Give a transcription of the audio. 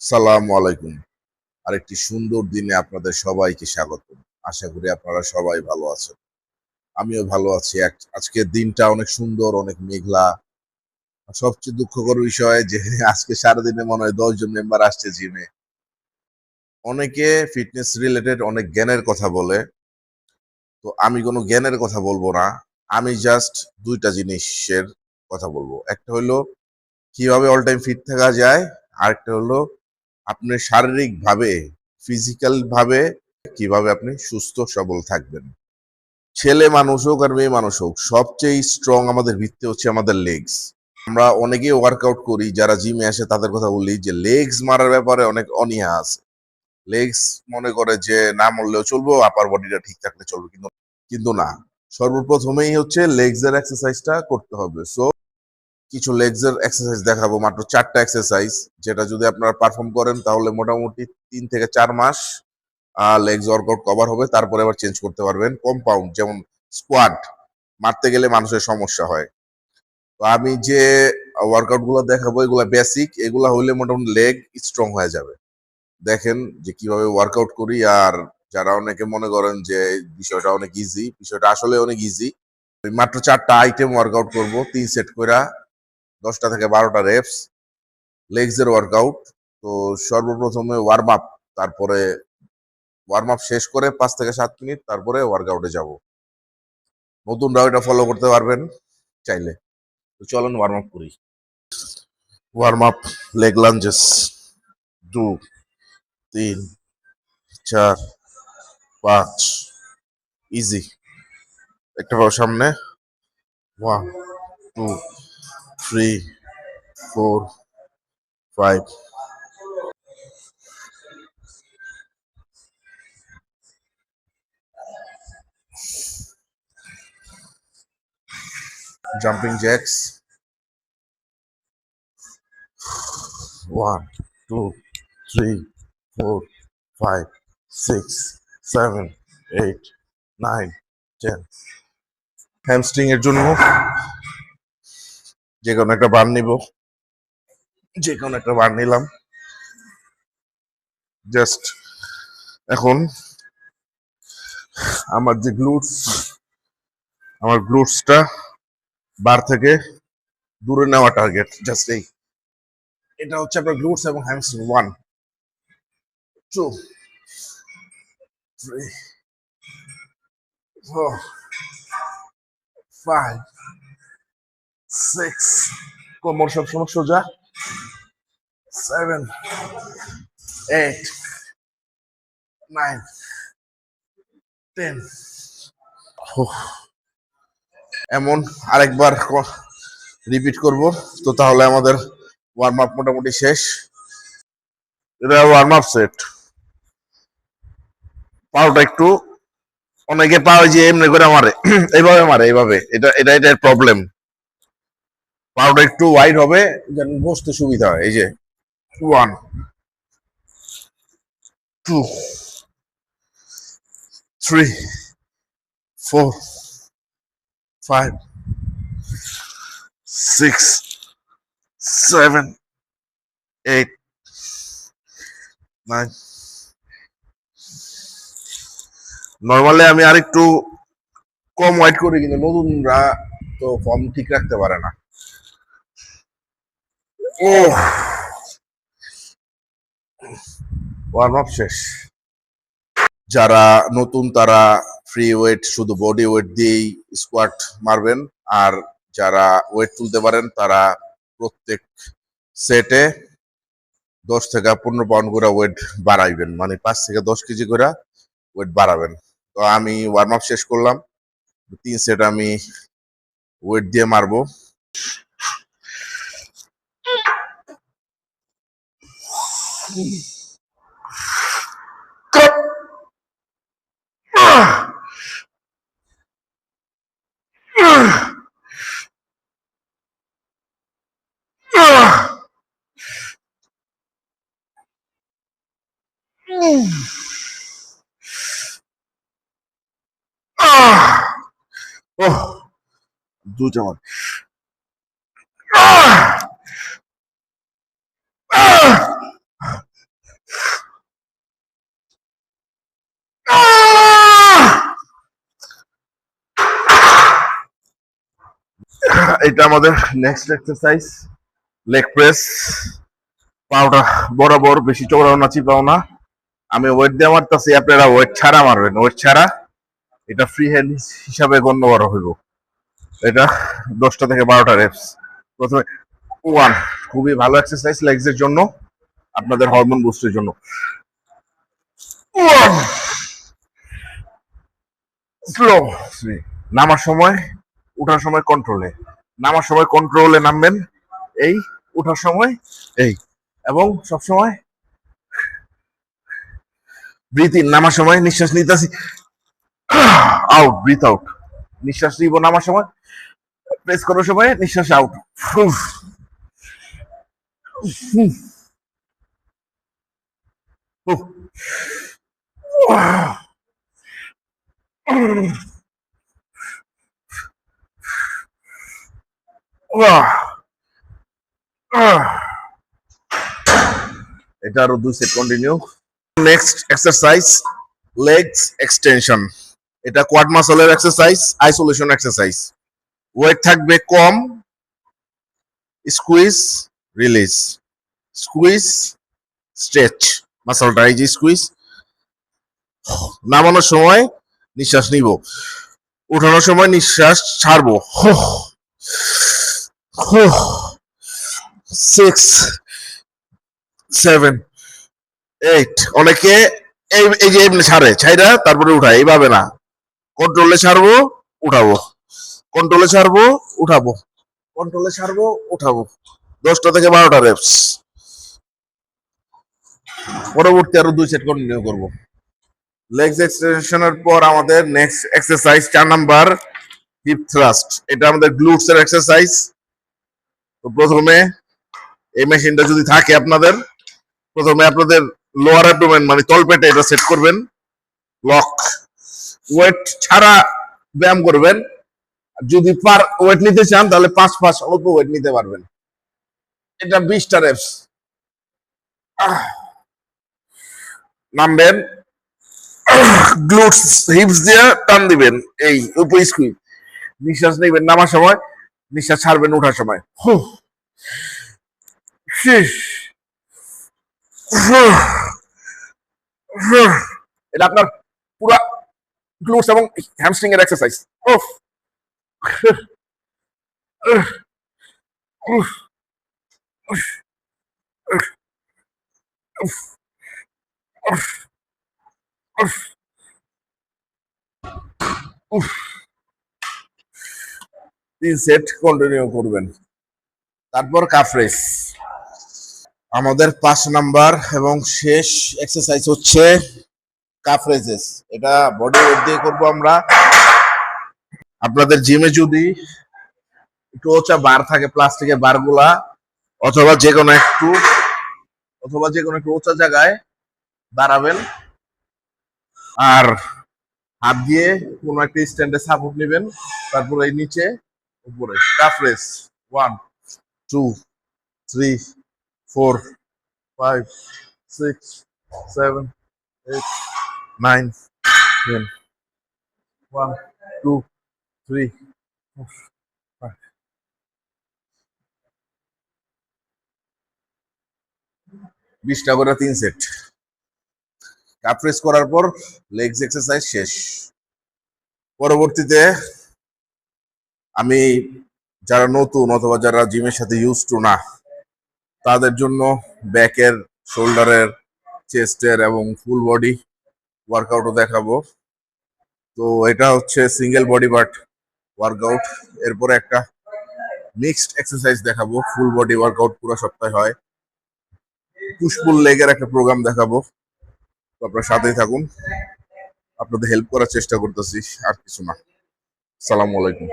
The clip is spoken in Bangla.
সালামু আলাইকুম। আরেকটি সুন্দর দিনে আপনাদের সবাইকে স্বাগত। আশা করি আপনারা সবাই ভালো আছেন। আমিও ভালো আছি। আজকের দিনটা অনেক সুন্দর, অনেক মেঘলা। সবচেয়ে দুঃখকর বিষয় যে আজকে সারাদিনে মনে হয় ১০ জন মেম্বার আসছে জিমে। অনেকে ফিটনেস রিলেটেড অনেক জ্ঞানের কথা বলে। তো আমি কোনো জ্ঞানের কথা বলবো না। আমি জাস্ট ২ টা জিনিসের কথা বলবো। একটা হলো কিভাবে অল টাইম ফিট থাকা যায়, আরেকটা হলো আপনি শারীরিকভাবে, ফিজিক্যাল ভাবে কিভাবে আপনি সুস্থ সবল থাকবেন। ছেলে মানুষ হোক আর মেয়ে মানুষ হোক, সবচেয়ে স্ট্রং আমাদের ভিত্তি হচ্ছে আমাদের লেগস। আমরা অনেকেই ওয়ার্কআউট করি, যারা জিমে আসে তাদের কথা বলি যে লেগস মারার ব্যাপারে অনেক অনীহা আছে। লেগস মনে করে যে না মরলেও চলবো, আপার বডিটা ঠিক থাকলে চলবে, কিন্তু কিন্তু না। সর্বপ্রথমেই হচ্ছে লেগস এর এক্সারসাইজটা করতে হবে। সো কিছু লেগস এর এক্সারসাইজ দেখাবো, মাত্র 4টা এক্সারসাইজ, যেটা যদি আপনারা পারফর্ম করেন তাহলে মোটামুটি 3 থেকে 4 মাস লেগস ওয়ার্কআউট কভার হবে। তারপরে আবার চেঞ্জ করতে পারবেন। কম্পাউন্ড যেমন স্কোয়াড মারতে গেলে মানুষের সমস্যা হয়। তো আমি যে ওয়ার্কআউট গুলো দেখাবো এগুলা বেসিক, এগুলা হইলে মোটামুটি লেগ স্ট্রং হয়ে যাবে। দেখেন যে কিভাবে ওয়ার্কআউট করি। আর যারা অনেকে মনে করেন যে বিষয়টা অনেক ইজি, বিষয়টা আসলে অনেক ইজি। মাত্র 4টা আইটেম ওয়ার্কআউট করব, 3 সেট করে 10টা থেকে 12টা রেপস লেগস এর ওয়ার্কআউট। তো সর্বপ্রথমে ওয়ার্ম আপ, তারপরে ওয়ার্ম আপ শেষ করে 5 থেকে 7 মিনিট তারপরে ওয়ার্কআউটে যাব। নতুনরাও এটা ফলো করতে পারবেন চাইলে। তো চলুন ওয়ার্ম আপ করি। Warm up, leg lunges 2, 3, 4, 5, easy. একটা পাও সামনে, 1, 2, 3, 4, 5। Jumping Jacks, 1, 2, 3, 4, 5, 6, 7, 8, 9, 10। হ্যামস্ট্রিং এর জন্য যে কোনো একটা বার নিব, যে কোনো একটা বার নিলাম। জাস্ট এখন আমার যে আমার গ্লুটসটা বার থেকে দূরে নেওয়া টার্গেট। জাস্ট এটা হচ্ছে আপনার গ্লুটস এবং হ্যামস্ট্রিং। 1, 2, 3, 4, 5, 6, কোমর সবসময় সোজা, 7, 8, 9, 10। এমন আরেকবার রিপিট করব। তো তাহলে আমাদের ওয়ার্ম আপ মোটামুটি শেষ। এটা ওয়ার্ম আপ সেট। পাওটা একটু, অনেকে পাও যে এমনি করে মারে, এইভাবে মারে, এইভাবে। এটার প্রবলেম। পাওটা একটু ওয়াইড হবে যেন বসতে সুবিধা হয়। এই যে 1, 2, 3, 4, 5, 6, 7, 8, 9। নর্মালি আমি আরেকটু কম ওয়াইড করি, কিন্তু নতুনরা তো ফর্ম ঠিক রাখতে পারে না। ও, ওয়ার্ম আপ শেষ। যারা নতুন তারা ফ্রি ওয়েট, শুধু বডি ওয়েট দিয়েই স্কোয়াট মারবেন। আর যারা ওয়েট তুলতে পারেন তারা প্রত্যেক সেটে 10 থেকে 15 পাউন্ড করে ওয়েট বাড়াইবেন, মানে 5 থেকে 10 কেজি করে ওয়েট বাড়াবেন। তো আমি ওয়ার্ম আপ শেষ করলাম। 3 সেট আমি ওয়েট দিয়ে মারবো। দুটা মার। এটা আমাদের নেক্সট এক্সারসাইজ, লেগ প্রেস। পাওটা বরাবর, বেশি চওড়াও না চিপাও না। আমি ওয়েট দিয়ে মারতেছি, আপনারা ওয়েট ছাড়া মারবেন। ওয়েট ছাড়া এটা ফ্রি হ্যান্ড হিসাবে গণ্য করা হইব। এটা 10টা থেকে 12টা রেপস। প্রথমে 1, খুবই ভালো এক্সারসাইজ লেগস এর জন্য, আপনাদের হরমোন বুস্টের জন্য। 1, স্লো 3। নামার সময়, উঠার সময় কন্ট্রোলে। নামার সময় কন্ট্রোলে নামবেন, এই। উঠার সময় এই। এবং সব সময় ব্রিথ ইন। নামার সময় নিঃশ্বাস নিতেছি, আউট, ব্রিথ আউট। নিঃশ্বাস নিব নামার সময়, প্রেস করার সময় নিঃশ্বাস আউট। এটা আরো 2 set continue. Next exercise, legs extension. এটা কোয়াড মাসলের এক্সারসাইজ, আইসোলেশন এক্সারসাইজ। ওয়েট থাকবে কম, স্কুইজ, রিলিজ, স্কুইজ, স্ট্রেচ মাসলটা, এই যে স্কুইজ। নামানোর সময় নিঃশ্বাস নিব, উঠানোর সময় নিঃশ্বাস ছাড়বো। 6, 7, 8। অনেকে এই যে এমনি ছাড়ে, ছাইরা তারপরে উঠায়, এইভাবে না। কন্ট্রোলে ছাড়বো, উঠাবো, কন্ট্রোলে ছাড়বো, উঠাবো, কন্ট্রোলে ছাড়বো, উঠাবো। 10টা থেকে 12টা রেপস। পরবর্তী আরো 2 সেট কন্টিনিউ করব। লেগস এক্সটেনশনের পর আমাদের next exercise 4 number, hip thrust. এটা আমাদের গ্লুটস এর এক্সারসাইজ। তো প্রথমে এই মেশিনটা যদি থাকে আপনাদের, প্রথমে আপনাদের লোয়ার অ্যাবডোমেন মানে তলপেটে এটা সেট করবেন, লক। ওয়েট ছাড়া ব্যায়াম করবেন। যদি ওয়েট নিতে চান তাহলে 5 অল্প ওয়েট নিতে পারবেন। এটা 20টা রেপস। নামবেন, গ্লুটস হিপস দিয়ে টান দিবেন, এই উপর স্কুইজ। নিঃশ্বাস নেবেন নামার সময়, নিঃশ্বাস ছাড়বেন উঠার সময়। এটা আপনার পুরো গ্লুটস এবং হ্যামস্ট্রিং এর এক্সারসাইজ। তিন সেট কন্টিনিউ করবেন। তারপর কাফ রেস। আমাদের 5 নাম্বার এবং শেষ এক্সারসাইজ হচ্ছে কাফ রেজেস। এটা বডি ওয়েট দিয়ে করবো আমরা। আপনাদের জিমে যদি একটু উঁচা বার থাকে, প্লাস্টিকের বার গুলা, অথবা যে কোনো একটু উঁচা জায়গায় দাঁড়াবেন, আর হাত দিয়ে কোনো একটা স্ট্যান্ডে সাপোর্ট নেবেন, তারপরে এই নিচে উপরে। Calf race 1, 2, 3, 4, 5, 6, 7, 8, 9, 10. 1, 2, 3, 4, 5. 20টা করে 3 সেট। কাপ রেস করার পর লেগস এক্সারসাইজ শেষ। পরবর্তীতে আমি যারা নতুন অথবা যারা জিমের সাথে ইউজ টু না, তাদের জন্য ব্যাকের, শোল্ডারের, চেস্টের এবং ফুল বডি ওয়ার্কআউটও দেখাবো। তো এটা হচ্ছে সিঙ্গেল বডি পার্ট ওয়ার্কআউট। এরপরে একটা মিক্সড এক্সারসাইজ দেখাবো, ফুল বডি ওয়ার্কআউট পুরো সপ্তাহে হয়। পুশ পুল লেগের একটা প্রোগ্রাম দেখাবো। তো আপনার সাথেই থাকুন, আপনাদের হেল্প করার চেষ্টা করতেছি, আর কিছু না। আসসালামু আলাইকুম।